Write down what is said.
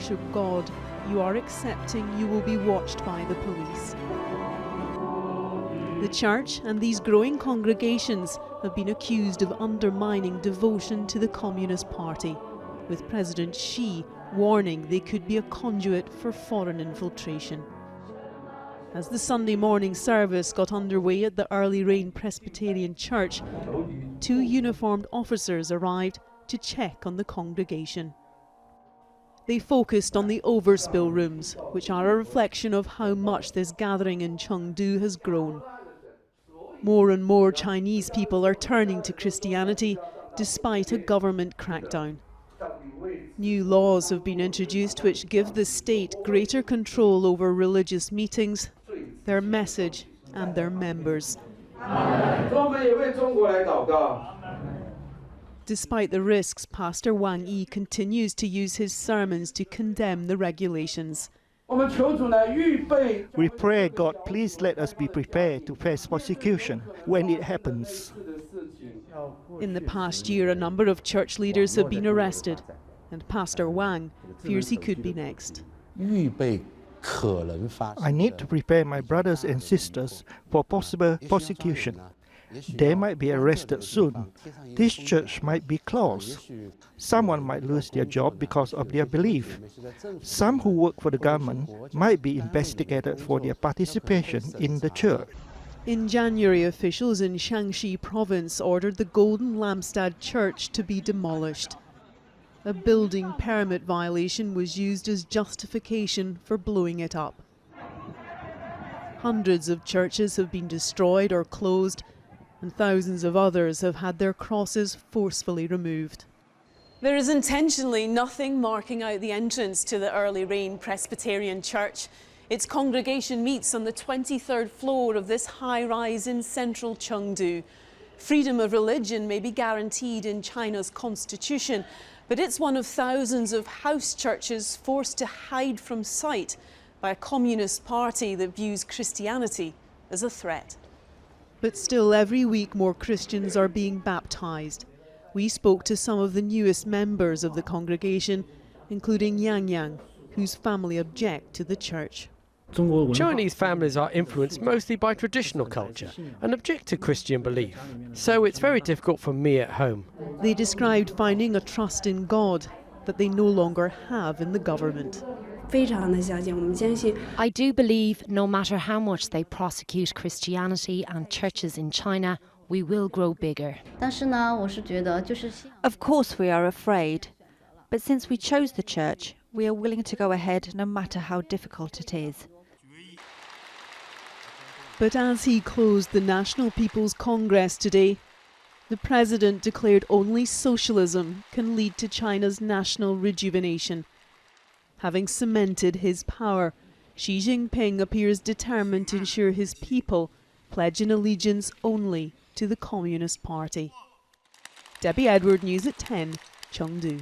worship God, you are accepting you will be watched by the police. The church and these growing congregations have been accused of undermining devotion to the Communist Party, with President Xi warning they could be a conduit for foreign infiltration. As the Sunday morning service got underway at the Early Rain Presbyterian Church, 2 uniformed officers arrived to check on the congregation. They focused on the overspill rooms, which are a reflection of how much this gathering in Chengdu has grown. More and more Chinese people are turning to Christianity despite a government crackdown. New laws have been introduced which give the state greater control over religious meetings, their message and their members. Despite the risks, Pastor Wang Yi continues to use his sermons to condemn the regulations. We pray, God, please let us be prepared to face persecution when it happens. In the past year, a number of church leaders have been arrested, and Pastor Wang fears he could be next. I need to prepare my brothers and sisters for possible persecution. They might be arrested soon. This church might be closed. Someone might lose their job because of their belief. Some who work for the government might be investigated for their participation in the church. In January, officials in Shaanxi province ordered the Golden Lampstand Church to be demolished. A building permit violation was used as justification for blowing it up. Hundreds of churches have been destroyed or closed, and thousands of others have had their crosses forcefully removed. There is intentionally nothing marking out the entrance to the Early Rain Presbyterian Church. Its congregation meets on the 23rd floor of this high-rise in central Chengdu. Freedom of religion may be guaranteed in China's constitution, but it's one of thousands of house churches forced to hide from sight by a communist party that views Christianity as a threat. But still, every week more Christians are being baptized. We spoke to some of the newest members of the congregation, including Yang Yang, whose family object to the church. Chinese families are influenced mostly by traditional culture and object to Christian belief, so it's very difficult for me at home. They described finding a trust in God that they no longer have in the government. I do believe no matter how much they prosecute Christianity and churches in China, we will grow bigger. Of course we are afraid, but since we chose the church, we are willing to go ahead no matter how difficult it is. But as he closed the National People's Congress today, the president declared only socialism can lead to China's national rejuvenation. Having cemented his power, Xi Jinping appears determined to ensure his people pledge an allegiance only to the Communist Party. Debbie Edward, News at 10, Chengdu.